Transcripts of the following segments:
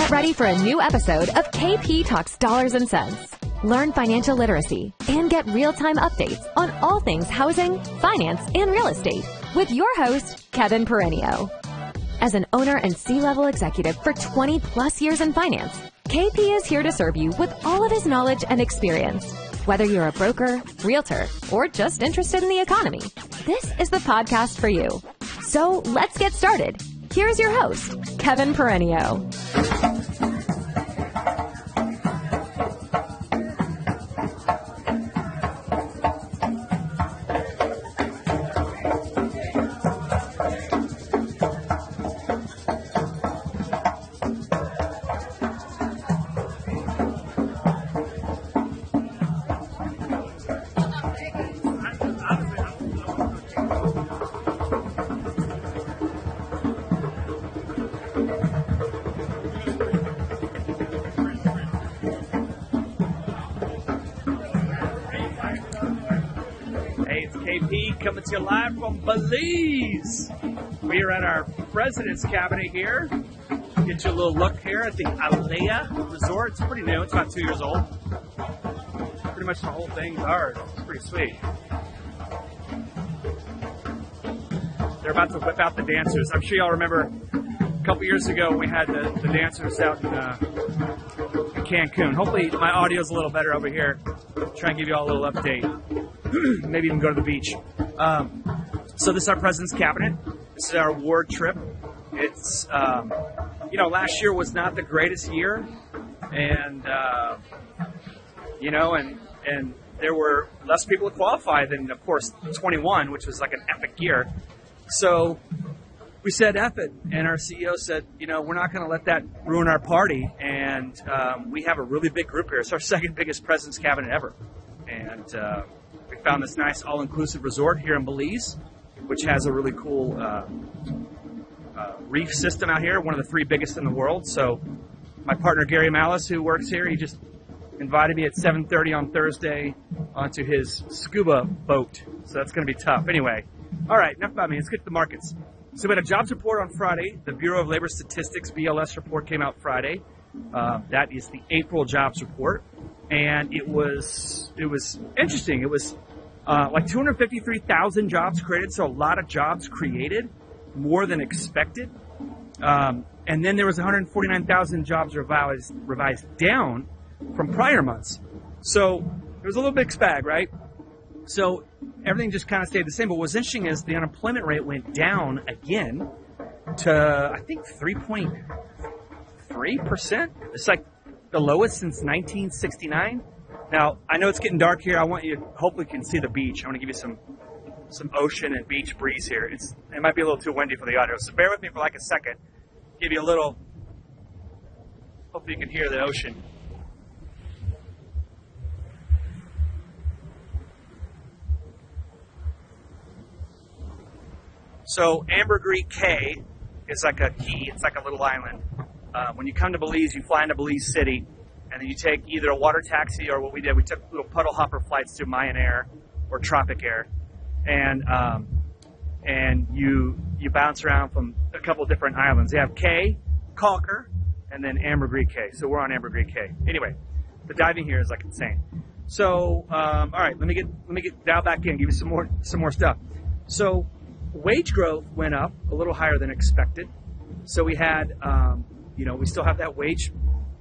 Get ready for a new episode of KP Talks Dollars and Cents. Learn financial literacy and get real-time updates on all things housing, finance, and real estate with your host, Kevin Perenio. As an owner and C-level executive for 20 plus years in finance, KP is here to serve you with all of his knowledge and experience. Whether you're a broker, realtor, or just interested in the economy, this is the podcast for you. So let's get started. Here's your host, Kevin Perenio. Coming to you live from Belize. We are at our president's cabinet here. Get you a little look here at the Alea Resort. It's pretty new. It's about 2 years old. Pretty much the whole thing's ours. It's pretty sweet. They're about to whip out the dancers. I'm sure y'all remember a couple years ago we had the dancers out in Cancun. Hopefully my audio's a little better over here. Try and give you all a little update. Maybe even go to the beach. So this is our president's cabinet. This is our award trip. It's, last year was not the greatest year. And, and there were less people to qualify than, of course, 21, which was like an epic year. So we said, F it. And our CEO said, we're not going to let that ruin our party. And we have a really big group here. It's our second biggest president's cabinet ever. And we found this nice all-inclusive resort here in Belize, which has a really cool reef system out here, one of the 3 biggest in the world. So my partner Gary Malice, who works here, he just invited me at 7:30 on Thursday onto his scuba boat. So that's going to be tough. Anyway, all right, enough about me. Let's get to the markets. So we had a jobs report on Friday. The Bureau of Labor Statistics, BLS report came out Friday. That is the April jobs report. And it was interesting. It was like 253,000 jobs created, so a lot of jobs created, more than expected. And then there was 149,000 jobs revised down from prior months. So it was a little mixed bag, right? So everything just kind of stayed the same. But what's interesting is the unemployment rate went down again to, I think, 3.3%. It's like the lowest since 1969. Now, I know it's getting dark here. I want you to hopefully can see the beach. I want to give you some ocean and beach breeze here. It might be a little too windy for the audio, so bear with me for like a second. Give you a little, hopefully you can hear the ocean. So Ambergris Cay is like a key. It's like a little island. When you come to Belize, you fly into Belize City, and then you take either a water taxi or what we did, we took little puddle hopper flights to Mayan Air or Tropic Air, and you bounce around from a couple of different islands. They have Cay, Calker, and then Ambergris Cay. So we're on Ambergris Cay. Anyway, the diving here is like insane. So all right, let me get dialed back in, give you some more stuff. So wage growth went up a little higher than expected. So we had we still have that wage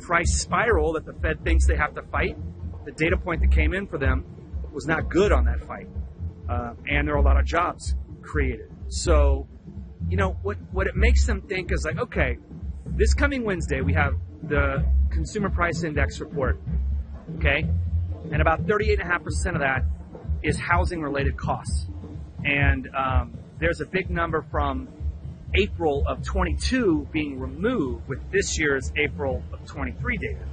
price spiral that the Fed thinks they have to fight. The data point that came in for them was not good on that fight. And there are a lot of jobs created. So, what it makes them think is like, okay, this coming Wednesday, we have the Consumer Price Index report, okay? And about 38.5% of that is housing-related costs. And there's a big number from April of 22 being removed with this year's April of 23 data.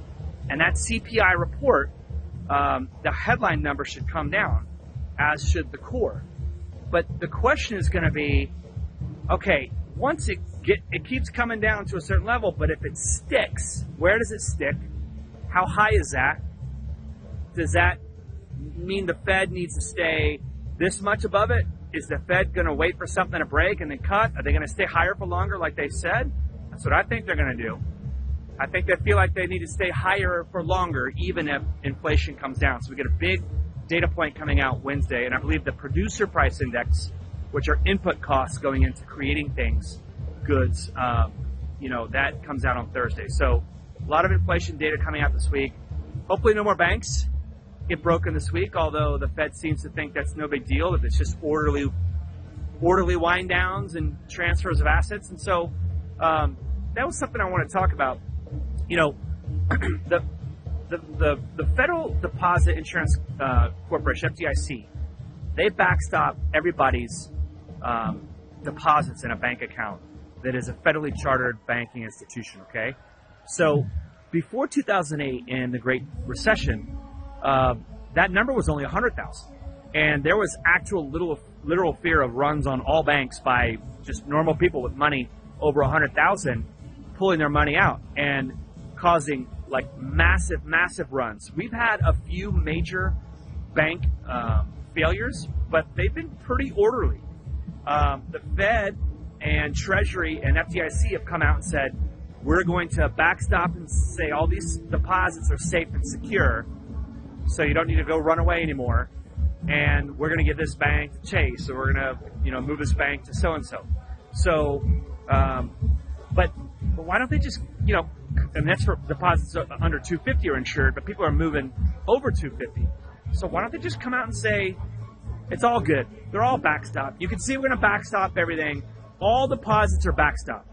And that CPI report, the headline number should come down, as should the core. But the question is going to be, okay, once it keeps coming down to a certain level, but if it sticks, where does it stick? How high is that? Does that mean the Fed needs to stay this much above it? Is the Fed going to wait for something to break and then cut? Are they going to stay higher for longer like they said? That's what I think they're going to do. I think they feel like they need to stay higher for longer, even if inflation comes down. So we get a big data point coming out Wednesday, and I believe the producer price index, which are input costs going into creating things, goods, that comes out on Thursday. So a lot of inflation data coming out this week. Hopefully no more banks get broken this week, although the Fed seems to think that's no big deal, that it's just orderly wind downs and transfers of assets. And so that was something I want to talk about. The Federal Deposit Insurance Corporation, FDIC, they backstop everybody's deposits in a bank account that is a federally chartered banking institution, okay? So before 2008 and the Great Recession, that number was only 100,000. And there was actual literal fear of runs on all banks by just normal people with money over 100,000 pulling their money out and causing like massive runs. We've had a few major bank failures, but they've been pretty orderly. The Fed and Treasury and FDIC have come out and said, we're going to backstop and say all these deposits are safe and secure, so you don't need to go run away anymore. And we're going to give this bank to Chase, or we're going to, move this bank to so-and-so. So, but why don't they just, and that's for deposits under 250 are insured, but people are moving over 250. So why don't they just come out and say, it's all good. They're all backstopped. You can see we're going to backstop everything. All deposits are backstopped.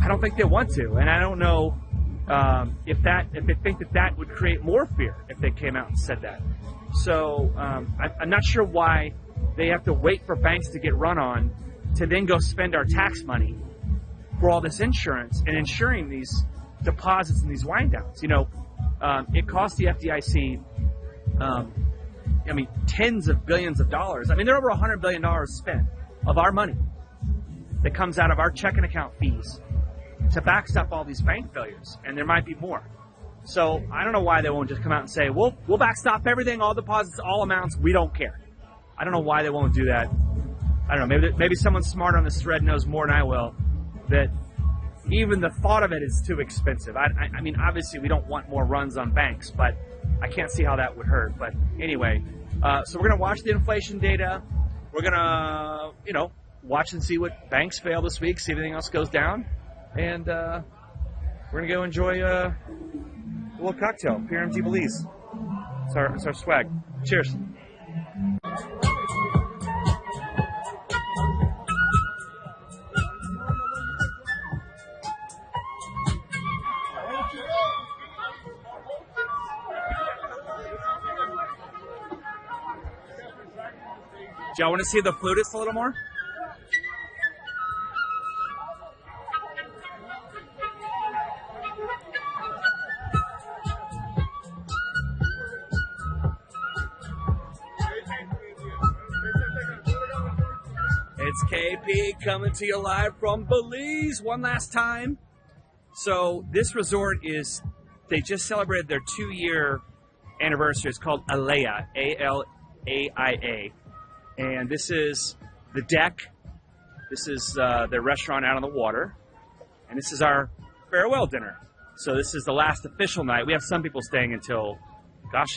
I don't think they want to, and I don't know if they think that would create more fear if they came out and said that. So I'm not sure why they have to wait for banks to get run on to then go spend our tax money for all this insurance and insuring these deposits and these wind downs. It costs the FDIC, tens of billions of dollars. They're over $100 billion spent of our money that comes out of our checking account fees to backstop all these bank failures, and there might be more. So I don't know why they won't just come out and say, we'll backstop everything, all deposits, all amounts, we don't care. I don't know why they won't do that. I don't know, maybe someone smart on this thread knows more than I will, that even the thought of it is too expensive. Obviously we don't want more runs on banks, but I can't see how that would hurt. But anyway, so we're going to watch the inflation data. We're going to, watch and see what banks fail this week, see if anything else goes down. And we're going to go enjoy a little cocktail, PRMT Belize. It's our swag. Cheers. Do y'all want to see the flutist a little more? It's KP coming to you live from Belize one last time. So this resort they just celebrated their 2-year anniversary. It's called Alaia, A-L-A-I-A. And this is the deck. This is the restaurant out on the water. And this is our farewell dinner. So this is the last official night. We have some people staying until,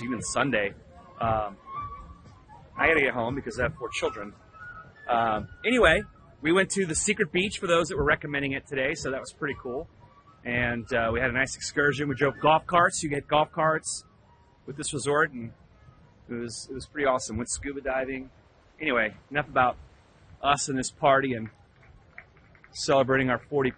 even Sunday. I got to get home because I have 4 children. Anyway, we went to the Secret Beach for those that were recommending it today, so that was pretty cool. And we had a nice excursion. We drove golf carts. You get golf carts with this resort, and it was pretty awesome. Went scuba diving. Anyway, enough about us and this party and celebrating our 40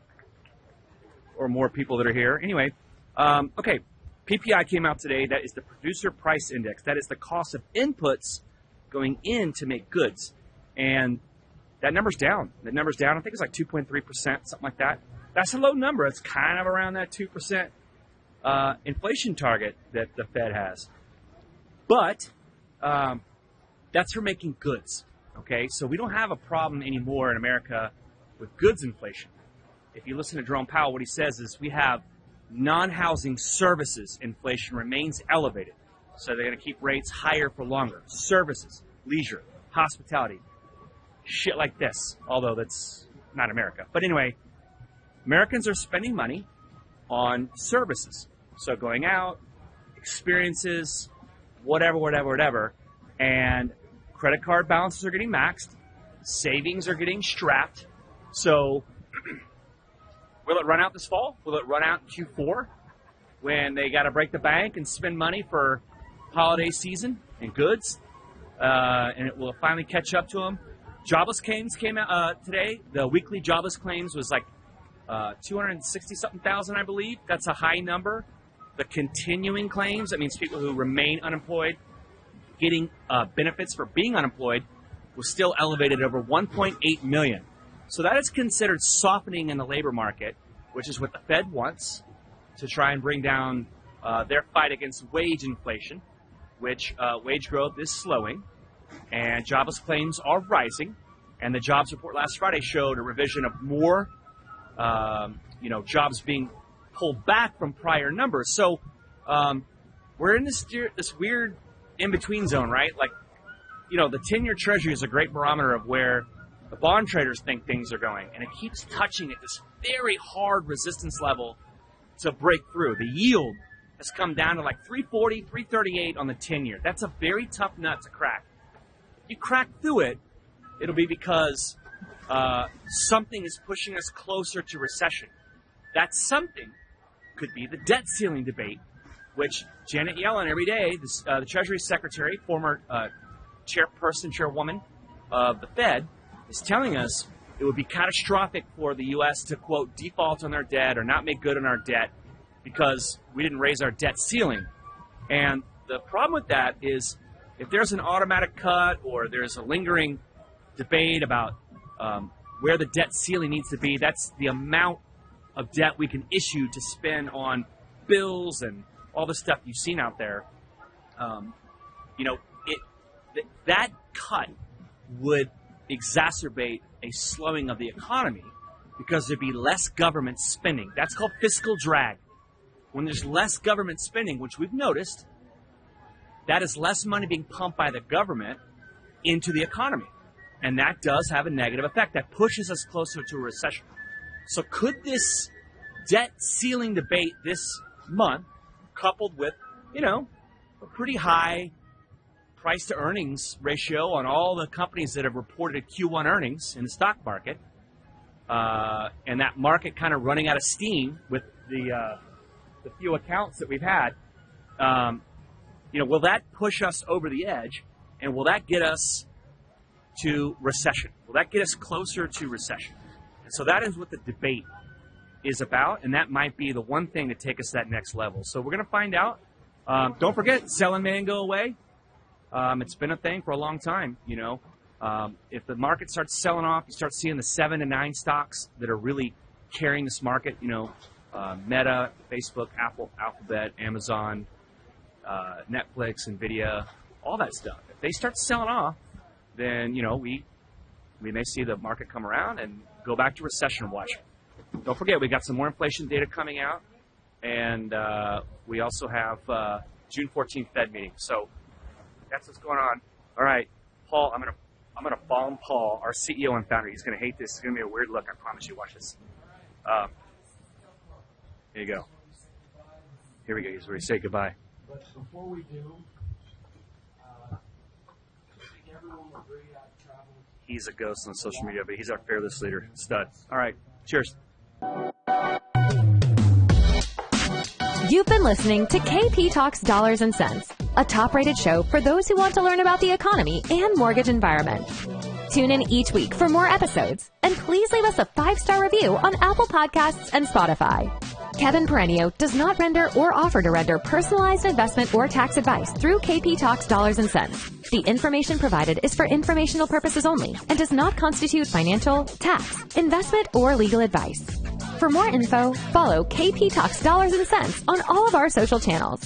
or more people that are here. Anyway, okay, PPI came out today. That is the Producer Price Index. That is the cost of inputs going in to make goods. And that number's down. That number's down. I think it's like 2.3%, something like that. That's a low number. It's kind of around that 2% inflation target that the Fed has. But that's for making goods, okay? So we don't have a problem anymore in America with goods inflation. If you listen to Jerome Powell, what he says is we have non-housing services inflation remains elevated. So they're going to keep rates higher for longer. Services, leisure, hospitality, shit like this, although that's not America. But anyway, Americans are spending money on services. So going out, experiences, whatever. And credit card balances are getting maxed. Savings are getting strapped. So will it run out this fall? Will it run out in Q4 when they got to break the bank and spend money for holiday season and goods? And it will finally catch up to them. Jobless claims came out today. The weekly jobless claims was like 260-something thousand, I believe. That's a high number. The continuing claims, that means people who remain unemployed, getting benefits for being unemployed, was still elevated at over 1.8 million. So that is considered softening in the labor market, which is what the Fed wants to try and bring down their fight against wage inflation, which wage growth is slowing, and jobless claims are rising. And the jobs report last Friday showed a revision of more jobs being pulled back from prior numbers. So we're in this weird in-between zone, right? Like, the 10-year Treasury is a great barometer of where the bond traders think things are going, and it keeps touching at this very hard resistance level to break through. The yield has come down to like 340, 338 on the 10-year. That's a very tough nut to crack. If you crack through it, it'll be because something is pushing us closer to recession. That something could be the debt ceiling debate, which Janet Yellen every day, the Treasury Secretary, former chairwoman of the Fed, is telling us it would be catastrophic for the U.S. to, quote, default on their debt or not make good on our debt because we didn't raise our debt ceiling. And the problem with that is if there's an automatic cut or there's a lingering debate about where the debt ceiling needs to be, that's the amount of debt we can issue to spend on bills and all the stuff you've seen out there. That cut would exacerbate a slowing of the economy because there'd be less government spending. That's called fiscal drag. When there's less government spending, which we've noticed, that is less money being pumped by the government into the economy. And that does have a negative effect. That pushes us closer to a recession. So could this debt ceiling debate this month, coupled with, a pretty high price to earnings ratio on all the companies that have reported Q1 earnings in the stock market, and that market kind of running out of steam with the few accounts that we've had, will that push us over the edge, and will that get us to recession? Will that get us closer to recession? And so that is what the debate is about, and that might be the one thing to take us to that next level. So we're going to find out. Don't forget, selling may go away. It's been a thing for a long time, If the market starts selling off, you start seeing the 7 to 9 stocks that are really carrying this market, Meta, Facebook, Apple, Alphabet, Amazon, Netflix, Nvidia, all that stuff. If they start selling off, then, we may see the market come around and go back to recession watch. Don't forget, we got some more inflation data coming out, and we also have June 14th Fed meeting. So that's what's going on. All right, Paul, I'm gonna bomb Paul, our CEO and founder. He's gonna hate this. It's gonna be a weird look. I promise you. Watch this. Here you go. Here we go. He's ready to say goodbye. But before we do, I think everyone will agree I've traveled. He's a ghost on social media, but he's our fearless leader. Stud. All right. Cheers. You've been listening to KP Talks Dollars and Cents, a top-rated show for those who want to learn about the economy and mortgage environment. Tune in each week for more episodes, and please leave us a 5-star review on Apple Podcasts and Spotify. Kevin Perenio does not render or offer to render personalized investment or tax advice through KP Talks Dollars and Cents. The information provided is for informational purposes only and does not constitute financial, tax, investment, or legal advice. For more info, follow KP Talks Dollars and Cents on all of our social channels.